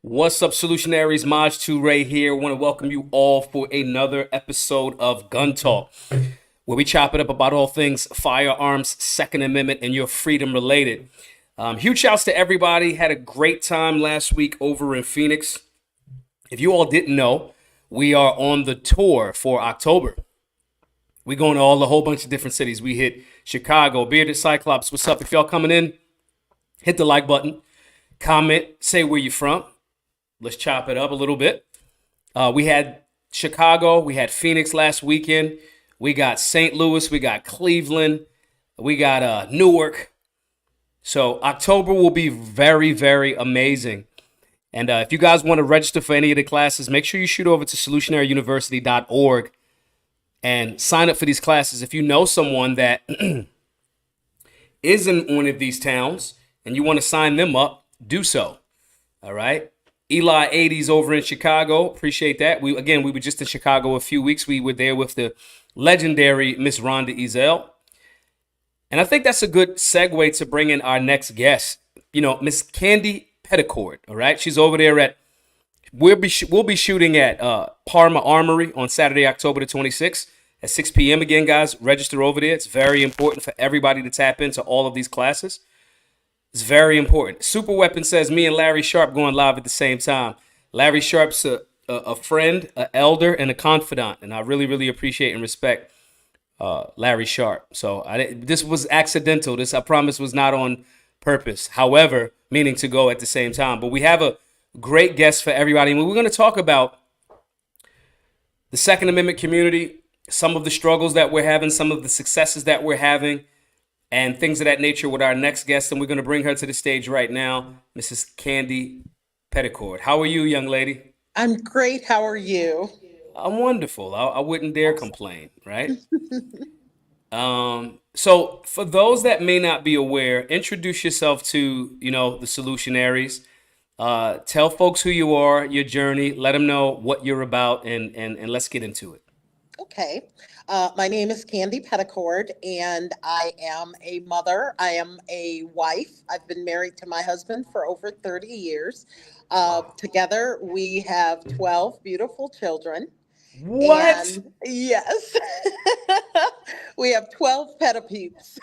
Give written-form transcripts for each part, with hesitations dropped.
What's up, Solutionaries? Maj Toure here. I want to welcome you all for another episode of Gun Talk, where we chop it up about all things firearms, Second Amendment, and your freedom related. Huge shouts to everybody. Had a great time last week over in Phoenix. If you all didn't know, we are on the tour for October. We going to a whole bunch of different cities. We hit Chicago, Bearded Cyclops. What's up? If y'all coming in, hit the like button, comment, say where you're from. Let's chop it up a little bit. We had Chicago. We had Phoenix last weekend. We got St. Louis. We got Cleveland. We got Newark. So October will be very, very amazing. And if you guys want to register for any of the classes, make sure you shoot over to solutionaryuniversity.org and sign up for these classes. If you know someone that is in one of these towns and you want to sign them up, do so. All right. Eli 80s over in Chicago. Appreciate that. We were just in Chicago a few weeks. We were there with the legendary Miss Rhonda Ezel. And I think that's a good segue to bring in our next guest, Miss Candy Petticord. All right. She's over there at, we'll be shooting at Parma Armory on Saturday, October the 26th at 6 p.m. Again, guys, register over there. It's very important for everybody to tap into all of these classes. It's very important. Super Weapon says me and Larry Sharp going live at the same time. Larry Sharp's a friend, an elder, and a confidant, and I really, really appreciate and respect Larry Sharp. So this was accidental. This, I promise, was not on purpose. However, meaning to go at the same time. But we have a great guest for everybody. And we're going to talk about the Second Amendment community, some of the struggles that we're having, some of the successes that we're having, and things of that nature with our next guest. And we're going to bring her to the stage right now, Mrs. Candy Petticord. How are you, young lady? I'm great. How are you? I'm wonderful. I wouldn't dare complain, right? So for those that may not be aware, introduce yourself to, the Solutionaries. Tell folks who you are, your journey, let them know what you're about, and let's get into it. Okay. My name is Candy Petticord, and I am a mother. I am a wife. I've been married to my husband for over 30 years. Wow. Together, we have 12 beautiful children. What? And yes, we have 12 petapeeps.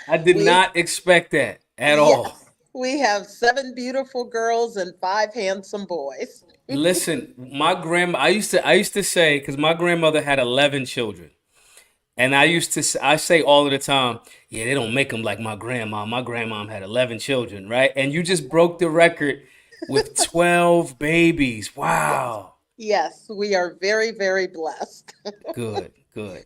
I did We, not expect that at all. yes, we have seven beautiful girls and five handsome boys. Listen, my grandma, I used to say, because my grandmother had 11 children. And I say all of the time, yeah, they don't make them like my grandma. My grandma had 11 children, right? And you just broke the record with 12 babies. Yes. Wow. Yes, we are very, very blessed. Good, good.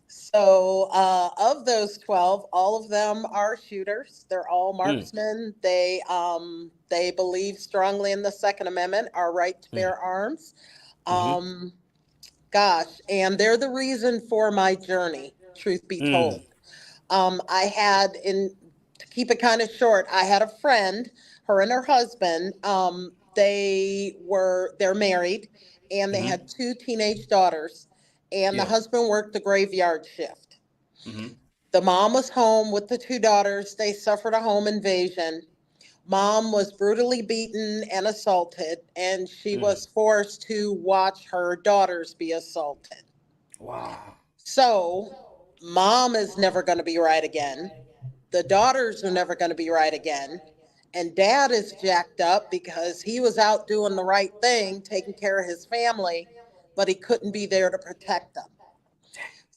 So, of those 12, all of them are shooters. They're all Mm, marksmen. They believe strongly in the Second Amendment, our right to mm, bear arms. mm-hmm, Um, Gosh, and they're the reason for my journey, truth be mm, told. I had in To keep it kind of short, I had a friend, her and her husband. They're married, and they mm-hmm, had two teenage daughters, and the yeah, husband worked the graveyard shift. mm-hmm, The mom was home with the two daughters. They suffered a home invasion. Mom was brutally beaten and assaulted, and she mm, was forced to watch her daughters be assaulted. wow. So, mom is never going to be right again. The daughters are never going to be right again. And dad is jacked up because he was out doing the right thing, taking care of his family, but he couldn't be there to protect them.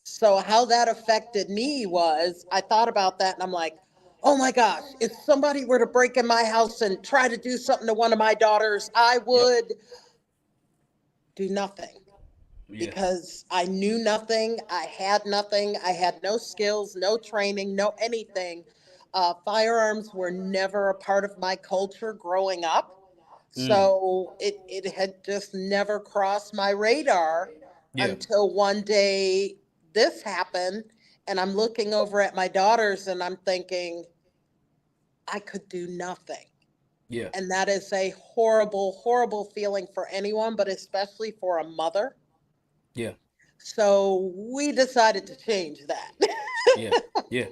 So, how that affected me was I thought about that and I'm like, oh my gosh, if somebody were to break in my house and try to do something to one of my daughters, I Yep. would do nothing Yeah. because I knew nothing. I had nothing. I had no skills, no training, no anything. Firearms were never a part of my culture growing up. Mm, So it had just never crossed my radar yeah. until one day this happened. And I'm looking over at my daughters and I'm thinking, I could do nothing. Yeah. And that is a horrible, horrible feeling for anyone, but especially for a mother. Yeah. So we decided to change that. Yeah. Yeah.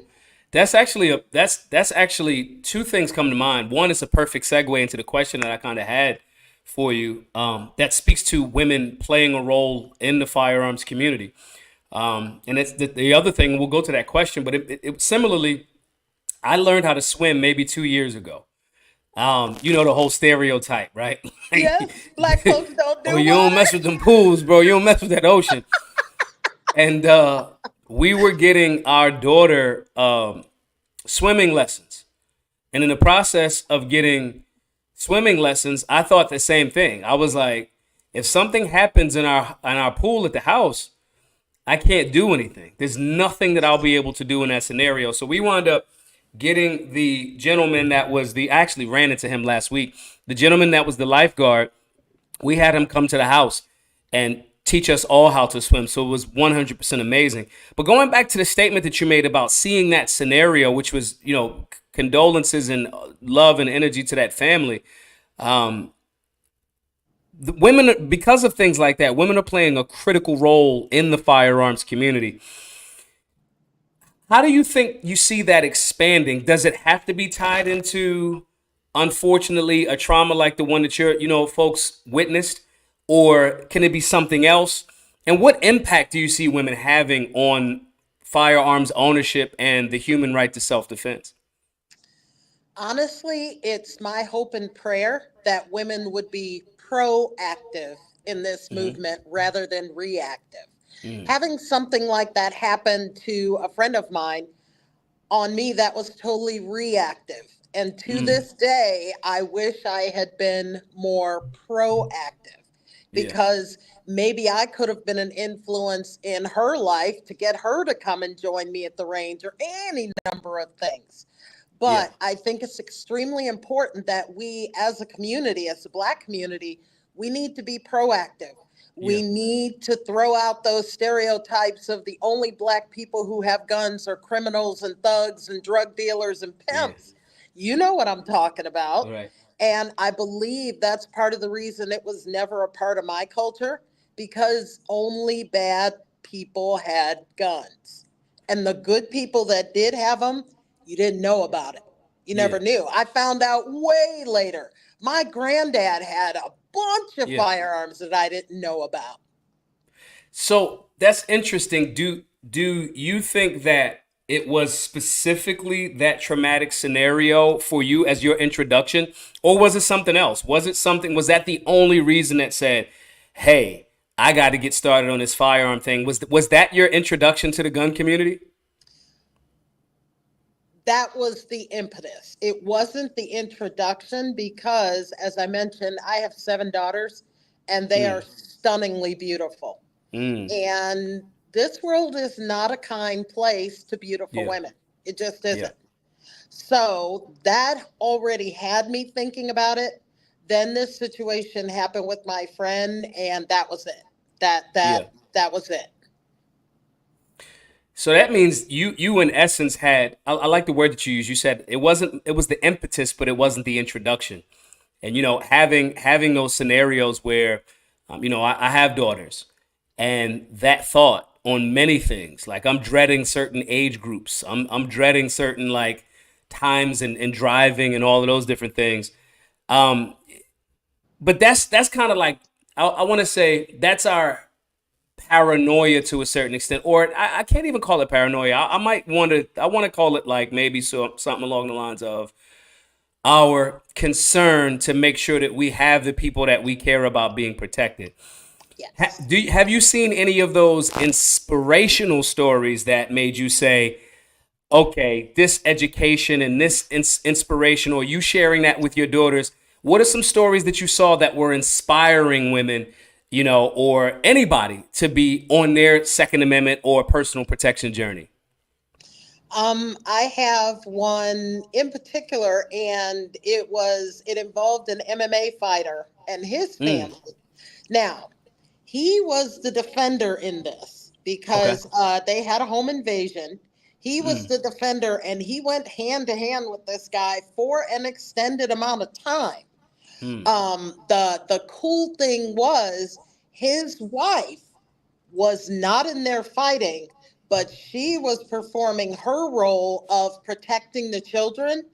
That's actually two things come to mind. One is a perfect segue into the question that I kind of had for you. That speaks to women playing a role in the firearms community. And it's the other thing. We'll go to that question, but similarly, I learned how to swim maybe 2 years ago. You know the whole stereotype, right? Yes, black folks don't Oh, do you don't water. mess with them pools, bro. You don't mess with that ocean. And we were getting our daughter swimming lessons. And in the process of getting swimming lessons, I thought the same thing. I was like, if something happens in our pool at the house, I can't do anything. There's nothing that I'll be able to do in that scenario. So we wound up getting the gentleman that was I actually ran into him last week. The gentleman that was the lifeguard, we had him come to the house and teach us all how to swim. So it was 100% amazing. But going back to the statement that you made about seeing that scenario, which was, condolences and love and energy to that family. The women, because of things like that, women are playing a critical role in the firearms community. How do you think you see that expanding? Does it have to be tied into, unfortunately, a trauma like the one that folks witnessed, or can it be something else? And what impact do you see women having on firearms ownership and the human right to self-defense? Honestly, it's my hope and prayer that women would be proactive in this Mm-hmm. movement rather than reactive. Mm. Having something like that happen to a friend of mine, on me, that was totally reactive. And to Mm. this day, I wish I had been more proactive, Yeah. because maybe I could have been an influence in her life to get her to come and join me at the range, or any number of things. Yeah. But I think it's extremely important that we, as a community, as the Black community, we need to be proactive. Yeah. We need to throw out those stereotypes of the only Black people who have guns are criminals and thugs and drug dealers and Yeah. pimps. You know what I'm talking All about. right. And I believe that's part of the reason it was never a part of my culture, because only bad people had guns. And the good people that did have them, you didn't know about it. You never Yeah. knew. I found out way later. My granddad had a bunch of Yeah. firearms that I didn't know about. So that's interesting. Do you think that it was specifically that traumatic scenario for you as your introduction, or was it something else? Was that the only reason that said, "Hey, I got to get started on this firearm thing"? Was that your introduction to the gun community? That was the impetus. It wasn't the introduction, because, as I mentioned, I have 7 daughters and they are Mm, stunningly beautiful. mm, And this world is not a kind place to beautiful yeah, women. It just yeah, isn't. So that already had me thinking about it. Then this situation happened with my friend, and that was it. That yeah. that that was it. So that means you in essence had, I like the word that you used. You said it was the impetus, but it wasn't the introduction. And having those scenarios where, I have daughters, and that thought on many things, like I'm dreading certain age groups, I'm dreading certain like times and driving and all of those different things. Um, but that's kind of like, I want to say that's our paranoia to a certain extent, or I can't even call it paranoia. I want to call it like maybe something along the lines of our concern to make sure that we have the people that we care about being protected. Yes. Have you seen any of those inspirational stories that made you say, okay, this education and this inspiration, or you sharing that with your daughters? What are some stories that you saw that were inspiring women, or anybody to be on their Second Amendment or personal protection journey? I have one in particular, and it involved an MMA fighter and his Mm, family. Now, he was the defender in this, okay. because they had a home invasion. He was Mm, the defender, and he went hand to hand with this guy for an extended amount of time. mm, The cool thing was, his wife was not in there fighting, but she was performing her role of protecting the children,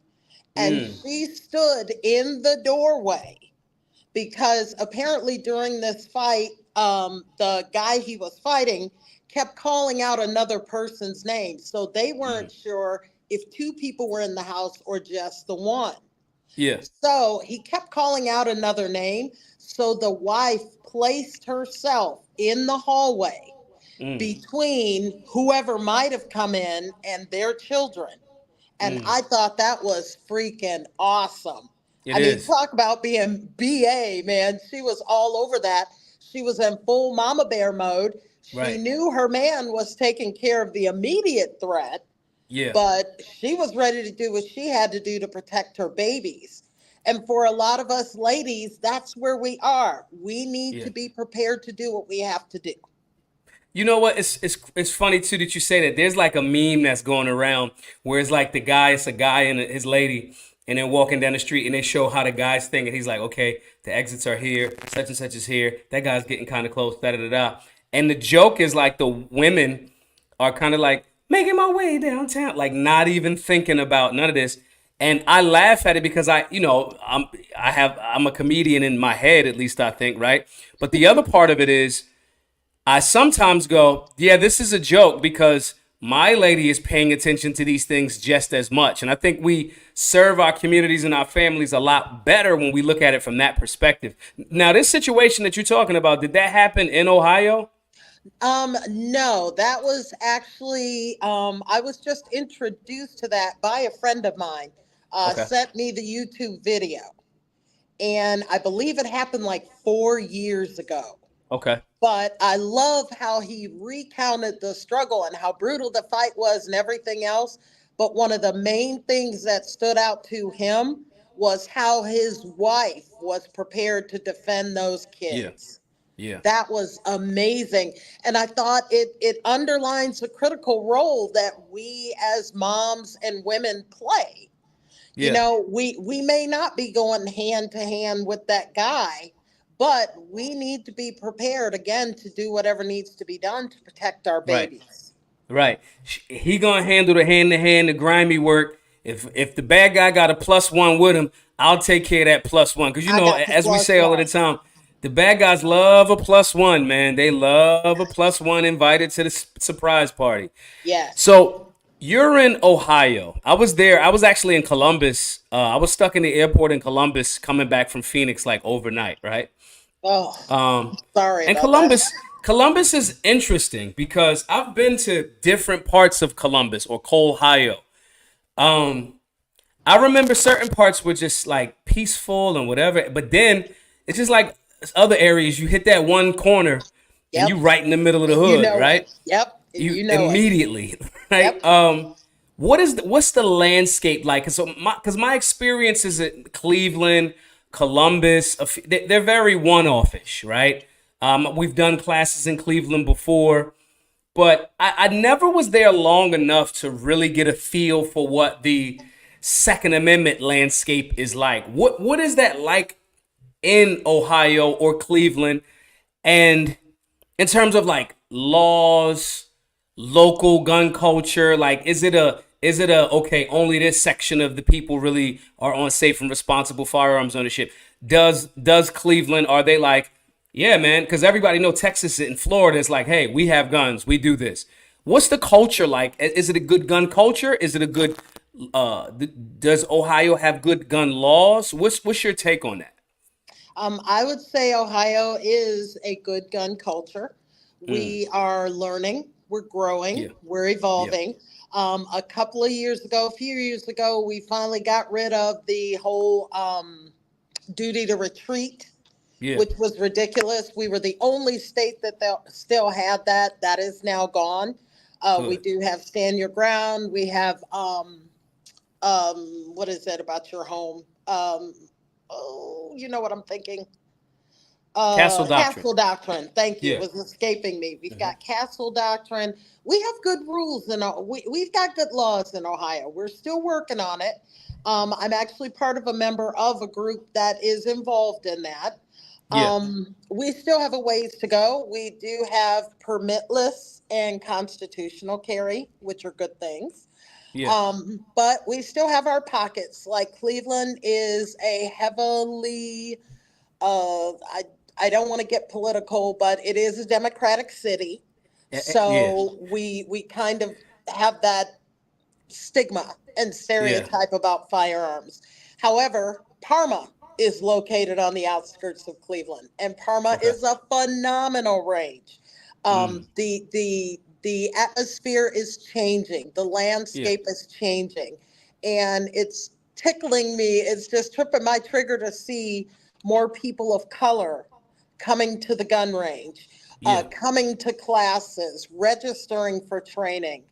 and Mm, she stood in the doorway because apparently during this fight, the guy he was fighting kept calling out another person's name. So they mm. weren't sure if two people were in the house or just the one. Yeah. So he kept calling out another name. So the wife placed herself in the hallway Mm, between whoever might have come in and their children. And mm. I thought that was freaking awesome. It I mean, is. talk about being BA, man. She was all over that. She was in full mama bear mode. She Right. knew her man was taking care of the immediate threat, Yeah. but she was ready to do what she had to do to protect her babies. And for a lot of us ladies, that's where we are. We need Yeah. to be prepared to do what we have to do. You know what? It's funny too that you say that. There's like a meme that's going around where it's like the guy, it's a guy and his lady, and then walking down the street, and they show how the guy's thing, and he's like, okay, the exits are here, such and such is here. That guy's getting kind of close, da da da da. And the joke is like the women are kind of like making my way downtown, like not even thinking about none of this. And I laugh at it because I'm a comedian in my head, at least I think, right? But the other part of it is I sometimes go, yeah, this is a joke because my lady is paying attention to these things just as much. And I think we serve our communities and our families a lot better when we look at it from that perspective. Now, this situation that you're talking about, did that happen in Ohio? No, that was actually, I was just introduced to that by a friend of mine, Okay. sent me the YouTube video. And I believe it happened like 4 years ago. Okay. But I love how he recounted the struggle and how brutal the fight was and everything else. But one of the main things that stood out to him was how his wife was prepared to defend those Yeah. kids. Yeah. That was amazing. And I thought it underlines the critical role that we as moms and women play. You Yeah. know, we may not be going hand to hand with that guy, but we need to be prepared again to do whatever needs to be done to protect our Right. babies. Right. He gonna handle the hand to hand, the grimy work. If the bad guy got a +1 with him, I'll take care of that +1. Cause you I know, got the as we plus say all of the one. time, the bad guys love a +1, man. They love a +1 invited to the surprise party. Yes. So you're in Ohio. I was there. I was actually in Columbus. I was stuck in the airport in Columbus, coming back from Phoenix like overnight, right? Oh, Um, sorry and about that. Columbus is interesting because I've been to different parts of Columbus or Ohio. Um, I remember certain parts were just like peaceful and whatever, but then it's just like other areas. You hit that one corner and you Yep. right in the middle of the And you hood, know it. right? Yep. And You you know it. immediately, right? Yep. What's the landscape like? Because my experiences at Cleveland, Columbus, they're very one-offish, right? We've done classes in Cleveland before, but I never was there long enough to really get a feel for what the Second Amendment landscape is like. What is that like in Ohio or Cleveland? And in terms of like laws, local gun culture, like is it a okay, only this section of the people really are on safe and responsible firearms ownership? Does Cleveland, are they like, yeah, man, because everybody know Texas and Florida is like, hey, we have guns, we do this. What's the culture like? Is it a good gun culture? Is it a good does Ohio have good gun laws? What's your take on that? I would say Ohio is a good gun culture. Mm, We are learning, we're growing, yeah, we're yeah, evolving. A couple of years ago, a few years ago, we finally got rid of the whole duty to retreat, yeah. which was ridiculous. We were the only state that still had that. That is now gone. We Good. do have stand your ground. We have what is that about your home? Oh, you know what I'm thinking. Castle Doctrine. Castle Doctrine. Thank you. It Yeah. was escaping me. We've Mhm. got Castle Doctrine. We have good rules and we've got good laws in Ohio. We're still working on it. I'm actually part of a member of a group that is involved in that. Yeah. We still have a ways to go. We do have permitless and constitutional carry, which are good things. Yeah. But we still have our pockets. Like Cleveland is a heavily, I don't want to get political, but it is a Democratic city. Yeah. So we kind of have that stigma and Yeah. stereotype about firearms. However, Parma is located on the outskirts of Cleveland, and Parma Okay. is a phenomenal range. Mm. The atmosphere is changing, the Yeah. landscape is changing, and it's tickling me. It's just tripping my trigger to see more people of color coming to the gun range, Yeah. coming to classes, registering for training.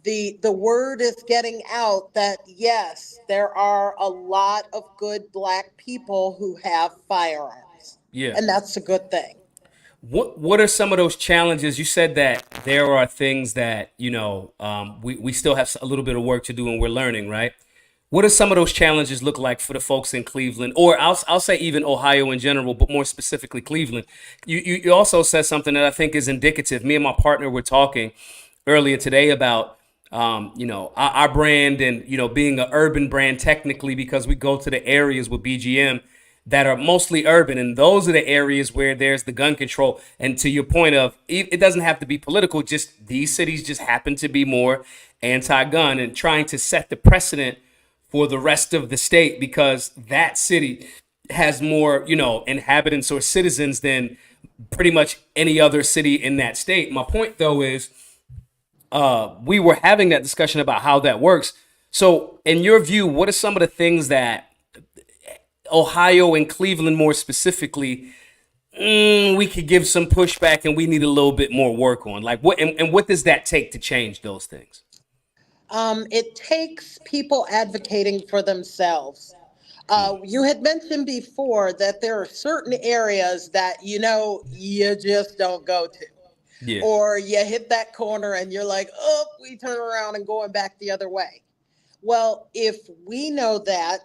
The word is getting out that yes, there are a lot of good black people who have firearms, Yeah. and that's a good thing. What are some of those challenges? You said that there are things that we still have a little bit of work to do and we're learning, right? What do some of those challenges look like for the folks in Cleveland, or I'll say even Ohio in general, but more specifically Cleveland? You also said something that I think is indicative. Me and my partner were talking earlier today about our brand and being an urban brand technically because we go to the areas with BGM that are mostly urban, and those are the areas where there's the gun control. And to your point of it doesn't have to be political, just these cities just happen to be more anti-gun and trying to set the precedent for the rest of the state because that city has more inhabitants or citizens than pretty much any other city in that state. My point though is we were having that discussion about how that works. So in your view, what are some of the things that Ohio and Cleveland more specifically, we could give some pushback and we need a little bit more work on? Like and what does that take to change those things? It takes people advocating for themselves. Mm. You had mentioned before that there are certain areas that you just don't go to, Yeah. or you hit that corner and you're like, oh, we turn around and going back the other way. Well, if we know that,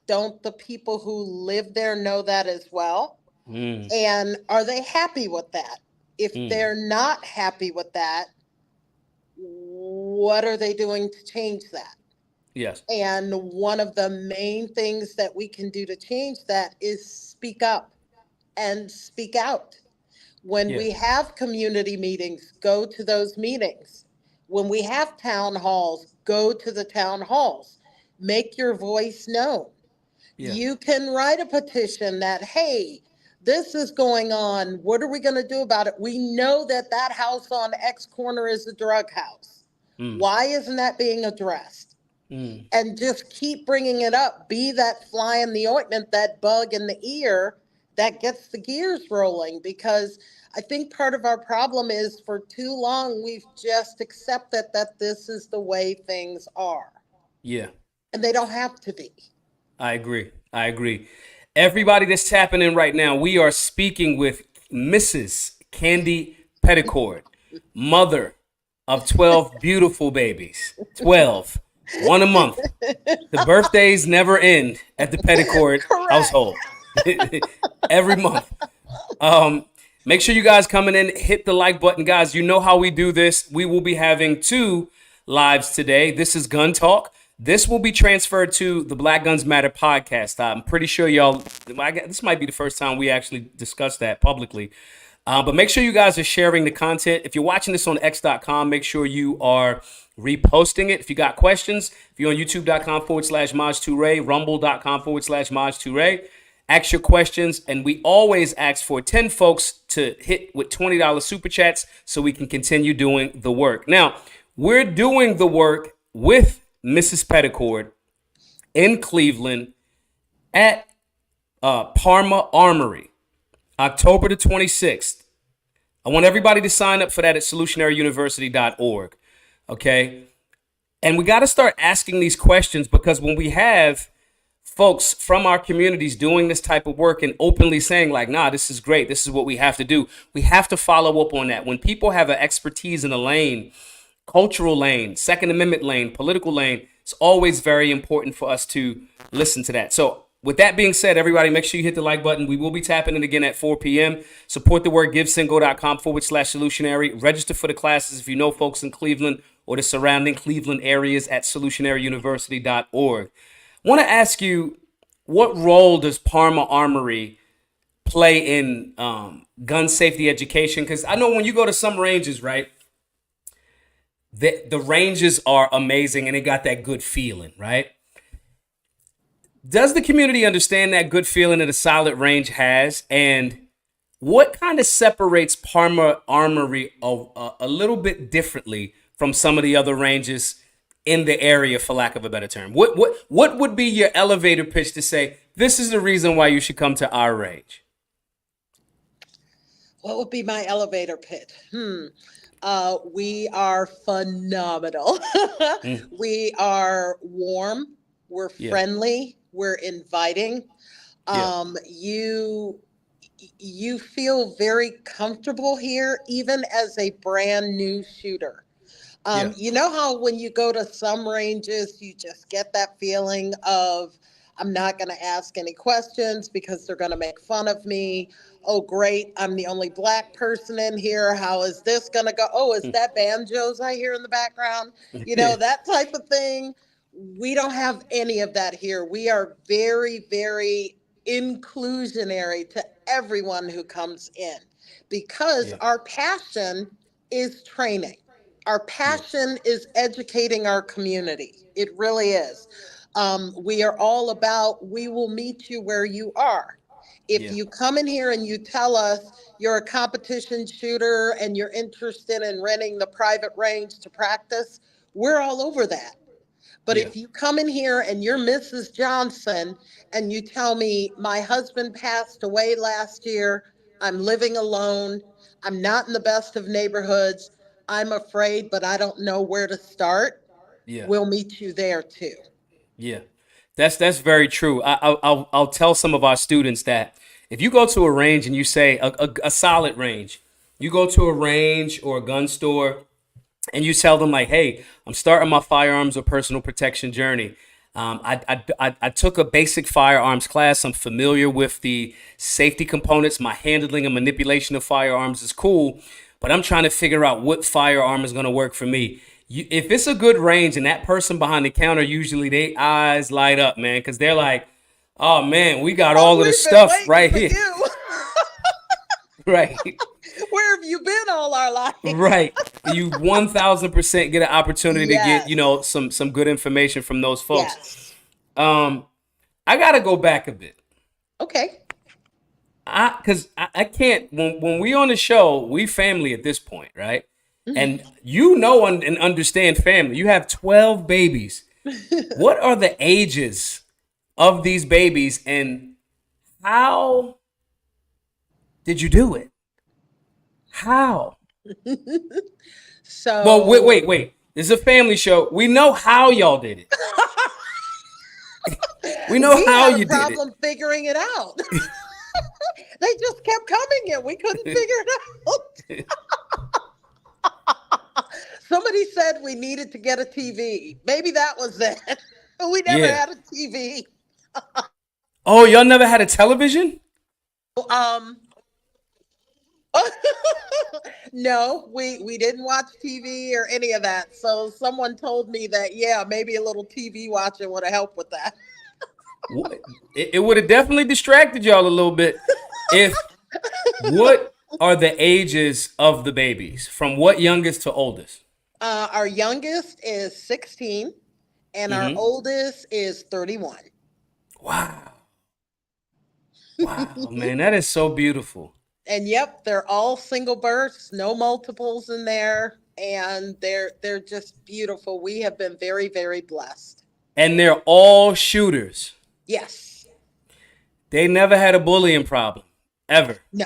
don't the people who live there know that as well? Mm. And are they happy with that? If Mm. they're not happy with that, what are they doing to change that? Yes. And one of the main things that we can do to change that is speak up and speak out. When Yeah. we have community meetings, go to those meetings. When we have town halls, go to the town halls. Make your voice known. Yeah. You can write a petition that, hey, this is going on. What are we going to do about it? We know that that house on X corner is a drug house. Mm. Why isn't that being addressed? Mm. And just keep bringing it up. Be that fly in the ointment, that bug in the ear that gets the gears rolling. Because I think part of our problem is for too long, we've just accepted that this is the way things are. Yeah. And they don't have to be. I agree. I agree. Everybody that's tapping in right now, we are speaking with Mrs. Candy Petticord, mother of 12 beautiful babies. 12, one a month. The birthdays never end at the Petticord Correct. household. Every month. Um, Make sure you guys coming in, hit the like button, guys. You know how we do this. We will be having two lives today. This is Gun Talk. This will be transferred to the Black Guns Matter podcast. I'm pretty sure y'all, this might be the first time we actually discussed that publicly. But make sure you guys are sharing the content. If you're watching this on x.com, make sure you are reposting it. If you got questions, if you're on youtube.com/Maj Toure, rumble.com/Maj Toure, ask your questions. And we always ask for 10 folks to hit with $20 super chats so we can continue doing the work. Now, we're doing the work with Mrs. Pedicord in Cleveland at Parma Armory, October the 26th. I want everybody to sign up for that at solutionaryuniversity.org. Okay. And we got to start asking these questions because when we have folks from our communities doing this type of work and openly saying like, nah, this is great, this is what we have to do, we have to follow up on that. When people have an expertise in a lane, cultural lane, Second Amendment lane, political lane, it's always very important for us to listen to that. So With that being said, everybody, make sure you hit the like button. We will be tapping it again at 4 p.m. Support the work. GiveSingo.com/solutionary. Register for the classes if you know folks in Cleveland or the surrounding Cleveland areas at solutionaryuniversity.org. I want to ask you, what role does Parma Armory play in gun safety education? Because I know when you go to some ranges, right, the ranges are amazing and they got that good feeling, right? Does the community understand that good feeling that a solid range has? And what kind of separates Parma Armory a little bit differently from some of the other ranges in the area, for lack of a better term? What would be your elevator pitch to say, this is the reason why you should come to our range? What would be my elevator pitch? We are phenomenal. Mm, We are warm. We're yeah, friendly. We're inviting. yeah, You feel very comfortable here, even as a brand new shooter. yeah, You know how when you go to some ranges, you just get that feeling of, I'm not going to ask any questions because they're going to make fun of me. Oh, great. I'm the only black person in here. How is this going to go? Oh, is mm, that banjos I hear in the background? yeah, That type of thing. We don't have any of that here. We are very, very inclusionary to everyone who comes in because yeah, our passion is training. Our yeah, passion is educating our community. It really is. We are all about, we will meet you where you are. If yeah, you come in here and you tell us you're a competition shooter and you're interested in renting the private range to practice, we're all over that. But yeah, if you come in here and you're Mrs. Johnson and you tell me my husband passed away last year, I'm living alone, I'm not in the best of neighborhoods, I'm afraid, but I don't know where to start, yeah. we'll meet you there too. Yeah, that's very true. I'll tell some of our students that if you go to a range and you say a solid range, you go to a range or a gun store and you tell them like, hey, I'm starting my firearms or personal protection journey. I took a basic firearms class. I'm familiar with the safety components. My handling and manipulation of firearms is cool, but I'm trying to figure out what firearm is going to work for me. If it's a good range and that person behind the counter, usually they eyes light up, man, because they're like, oh man, we got Oh, all of the we've been stuff waiting right for here. you. Right. Where have you been all our lives? Right. You 1000% get an opportunity to get, Yes. some good information from those folks. Yes. Um, I gotta go back a bit. Okay. I can't when we on the show, we family at this point, right? Mhm. And and understand family. You have 12 babies. What are the ages of these babies and how did you do it? How? Well, wait, So wait, wait. This is a family show. We know how y'all did it. We know we how had a you did it. problem figuring it out. They just kept coming and we couldn't figure it out. Somebody said we needed to get a TV. Maybe that was it. We never Yeah. had a TV. Oh, y'all never had a television? Um, no, we didn't watch TV or any of that. So someone told me that yeah, maybe a little TV watching would have helped with that. What? It would have definitely distracted y'all a little bit. If What are the ages of the babies from what youngest to oldest? Our youngest is 16 and our Mm-hmm. oldest is 31. Wow. Wow, man, that is so beautiful. And yep, they're all single births, no multiples in there, and they're just beautiful. We have been very, very blessed. And they're all shooters. Yes. They never had a bullying problem. Ever. No.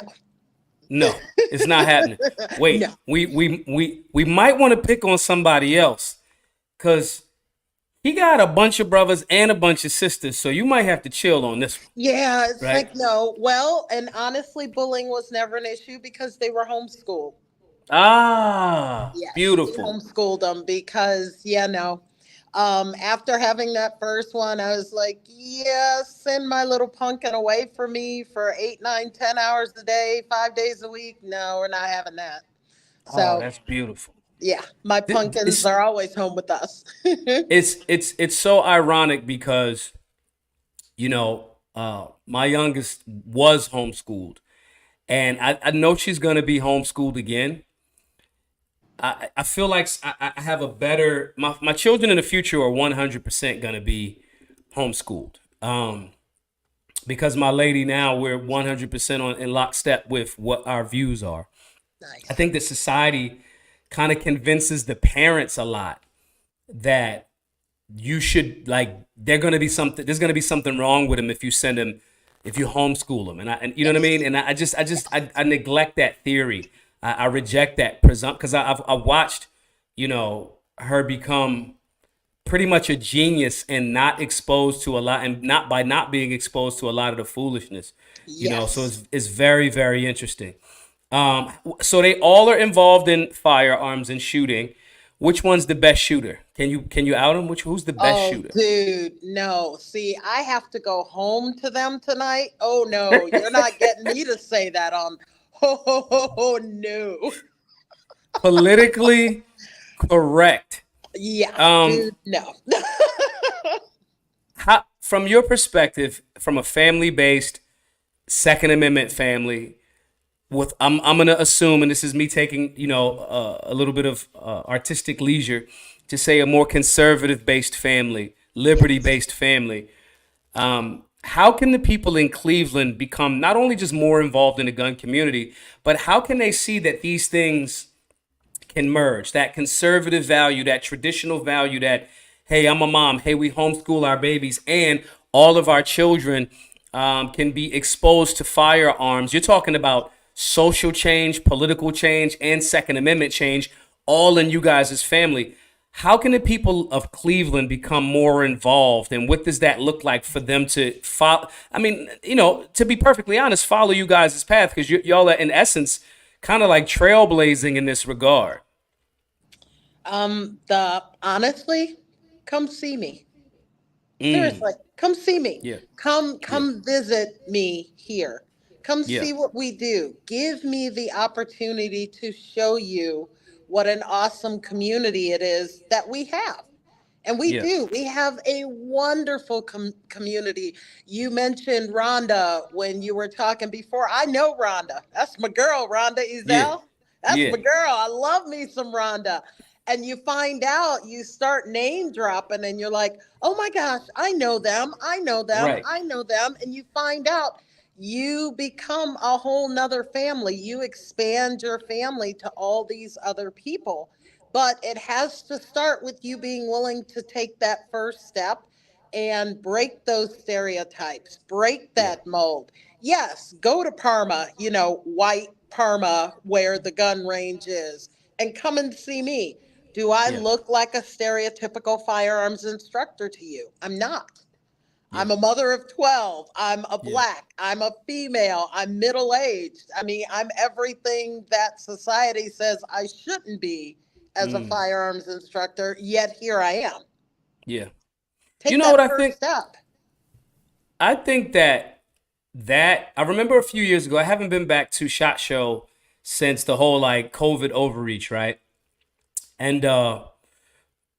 No, it's not happening. Wait, No. we might want to pick on somebody else because he got a bunch of brothers and a bunch of sisters, so you might have to chill on this one, Yeah, it's right? like no. Well, and honestly, bullying was never an issue because they were homeschooled. Ah, Yes, we beautiful. homeschooled them because yeah, no. After having that first one, I was like, yeah, send my little pumpkin away for me for 8, 9, 10 hours a day, 5 days a week. No, we're not having that. Oh, So, that's beautiful. yeah, my pumpkins It's are always home with us. it's so ironic because my youngest was homeschooled, and I know she's gonna be homeschooled again. I feel like I have a better my children in the future are 100% gonna be homeschooled. Because my lady now we're 100% on in lockstep with what our views are. I Nice. think that society kind of convinces the parents a lot that you should like there's gonna be something wrong with them if you send them if you homeschool them and you know what I mean Yes. and I neglect that theory. I reject that presumption because I've watched her become pretty much a genius and not exposed to a lot and not by not being exposed to a lot of the foolishness. So Yes. it's very very interesting. So they all are involved in firearms and shooting. Which one's the best shooter? Can you out him? Who's the best Oh, shooter? dude, no. See, I have to go home to them tonight. Oh, no, you're not getting me to say that on. Oh, no. Politically correct. Yeah, Um, dude, no. from your perspective, from a family-based Second Amendment family, with I'm gonna assume, and this is me taking a little bit of artistic leisure to say a more conservative-based family, Yes. liberty-based family. How can the people in Cleveland become not only just more involved in the gun community, but how can they see that these things can merge? That conservative value, that traditional value, that hey, I'm a mom, hey, we homeschool our babies, and all of our children can be exposed to firearms. You're talking about social change, political change, and Second Amendment change, all in you guys' family. How can the people of Cleveland become more involved, and what does that look like for them to follow? I mean, to be perfectly honest, follow you guys' path because y'all are in essence kind of like trailblazing in this regard. The honestly, come see me. Mm, Seriously, come see me. yeah, Come yeah, come visit me here. Come yeah, see what we do. Give me the opportunity to show you what an awesome community it is that we have. And we yeah, do. We have a wonderful community. You mentioned Rhonda when you were talking before. I know Rhonda. That's my girl, Rhonda yeah, Ezel. That's yeah. my girl. I love me some Rhonda. And you find out, you start name dropping, and you're like, oh my gosh, I know them. I know them. Right. I know them. And you find out you become a whole nother family. You expand your family to all these other people, but it has to start with you being willing to take that first step and break those stereotypes, break Yeah, that mold. Yes, go to Parma, white Parma where the gun range is, and come and see me. Do I yeah, look like a stereotypical firearms instructor to you? I'm not. yeah, I'm a mother of 12. I'm a yeah. black. I'm a female. I'm middle aged. I mean, I'm everything that society says I shouldn't be as a Mm, firearms instructor, yet here I am. yeah. You Take know what that I first think? step. I think that I remember a few years ago. I haven't been back to SHOT Show since the whole like COVID overreach, right? And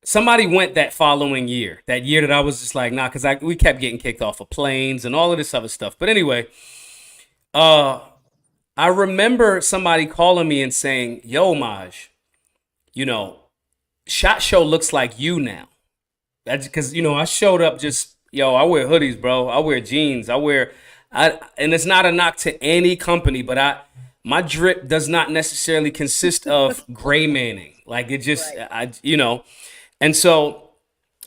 somebody went that following year, that year that I was just like, nah, because we kept getting kicked off of planes and all of this other stuff. But anyway, uh, I remember somebody calling me and saying, "Yo, Maj, you know, SHOT Show looks like you now." That's because I showed up just I wear hoodies, bro. I wear jeans. And it's not a knock to any company, but my drip does not necessarily consist of gray manning. Like it just Right. and so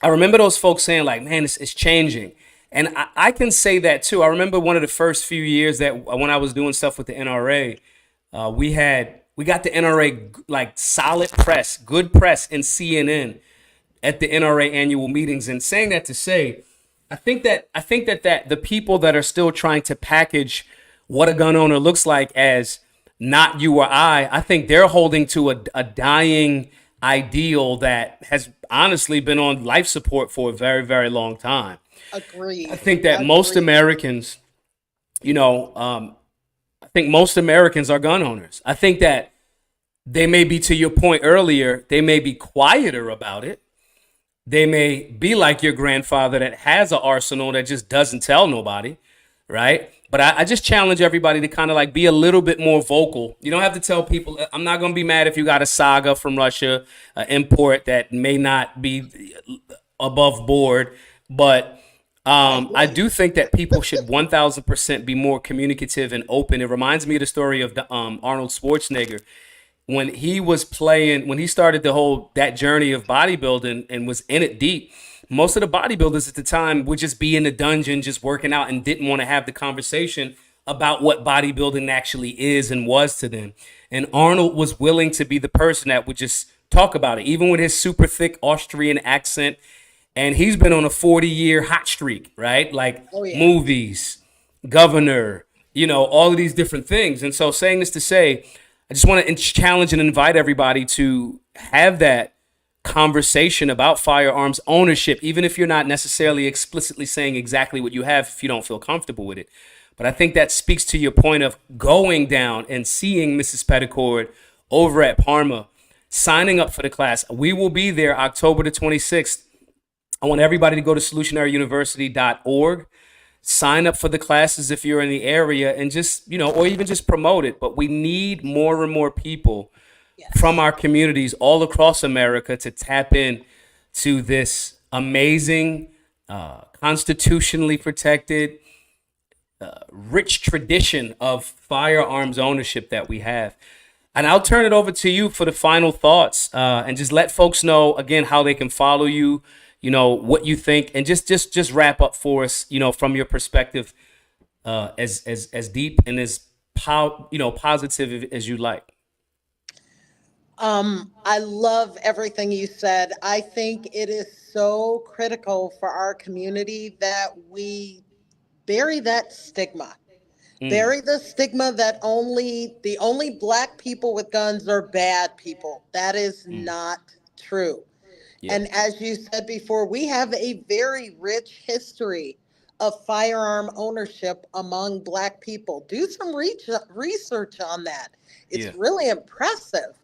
I remember those folks saying like, man, it's changing. And I can say that too. I remember one of the first few years that when I was doing stuff with the NRA, we got the NRA like solid press, good press in CNN at the NRA annual meetings. And saying that to say, I think that the people that are still trying to package what a gun owner looks like as not you or I think they're holding to a dying ideal that has honestly been on life support for a very, very long time. I Agreed. think that most Agreed. Americans, you know, I think most Americans are gun owners. I think that they may be, to your point earlier, they may be quieter about it. They may be like your grandfather that has an arsenal that just doesn't tell nobody, right? But I just challenge everybody to kind of like be a little bit more vocal. You don't have to tell people. I'm not going to be mad if you got a saga from Russia, import that may not be above board, but I Right. do think that people should 1000% be more communicative and open. It reminds me of the story of Arnold Schwarzenegger when he was playing, when he started the whole that journey of bodybuilding and was in it deep. Most of the bodybuilders at the time would just be in the dungeon just working out and didn't want to have the conversation about what bodybuilding actually is and was to them. And Arnold was willing to be the person that would just talk about it, even with his super thick Austrian accent. And he's been on a 40-year hot streak, right? Like Oh yeah. movies, governor, all of these different things. And so, saying this to say, I just want to challenge and invite everybody to have that conversation about firearms ownership, even if you're not necessarily explicitly saying exactly what you have if you don't feel comfortable with it. But I think that speaks to your point of going down and seeing Mrs. Pedicord over at Parma, signing up for the class. We will be there October the 26th. I want everybody to go to solutionaryuniversity.org, sign up for the classes if you're in the area, and just, or even just promote it. But we need more and more people from Yes. our communities all across America to tap in to this amazing, constitutionally protected, rich tradition of firearms ownership that we have. And I'll turn it over to you for the final thoughts, and just let folks know again how they can follow you, what you think, and just wrap up for us, from your perspective, as deep and as positive as you like. I love everything you said. I think it is so critical for our community that we bury that stigma. Mm, Bury the stigma that only black people with guns are bad people. That is mm, not true. yeah, And as you said before, we have a very rich history of firearm ownership among black people. Do some research on that. It's yeah, really impressive.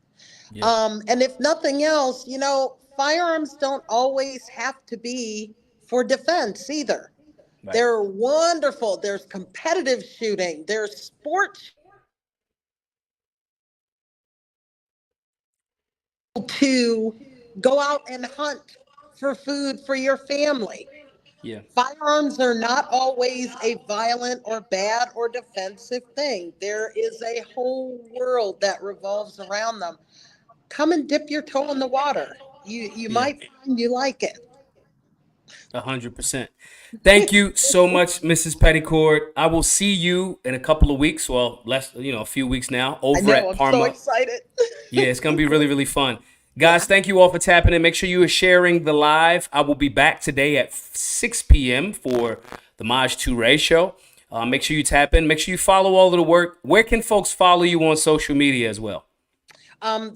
yeah, And if nothing else, firearms don't always have to be for defense either. right, They're wonderful. There's competitive shooting, there's sports to go out and hunt for food for your family. yeah. Firearms are not always a violent or bad or defensive thing. There is a whole world that revolves around them. Come and dip your toe in the water. You Yeah. might find you like it. 100%. Thank you so much, Mrs. Petticord. I will see you in a couple of weeks. Well, less, a few weeks now, I over know, at I'm so Parma. excited. Yeah, it's gonna be really, really fun. Yeah. Guys, thank you all for tapping in. Make sure you are sharing the live. I will be back today at 6 p.m. for the Maj Toure show. Make sure you tap in. Make sure you follow all of the work. Where can folks follow you on social media as well?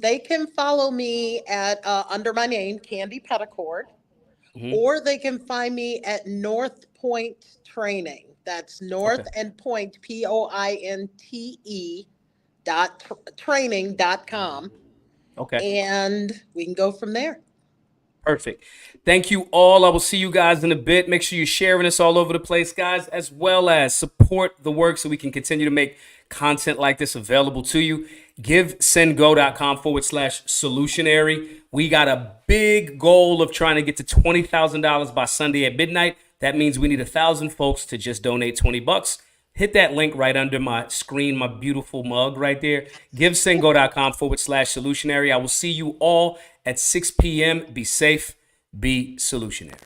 They can follow me at under my name, Candy Petticord, Hmm. or they can find me at North Point Training. That's North Okay. and Point, POINTE dot training.com. Okay. And we can go from there. Perfect. Thank you all. I will see you guys in a bit. Make sure you're sharing this all over the place, guys, as well as support the work so we can continue to make content like this available to you. Give sendgo.com/solutionary. We got a big goal of trying to get to $20,000 by Sunday at midnight. That means we need 1,000 folks to just donate $20. Hit that link right under my screen, my beautiful mug right there. GiveSendGo.com/solutionary. I will see you all at 6 p.m. Be safe, be solutionary.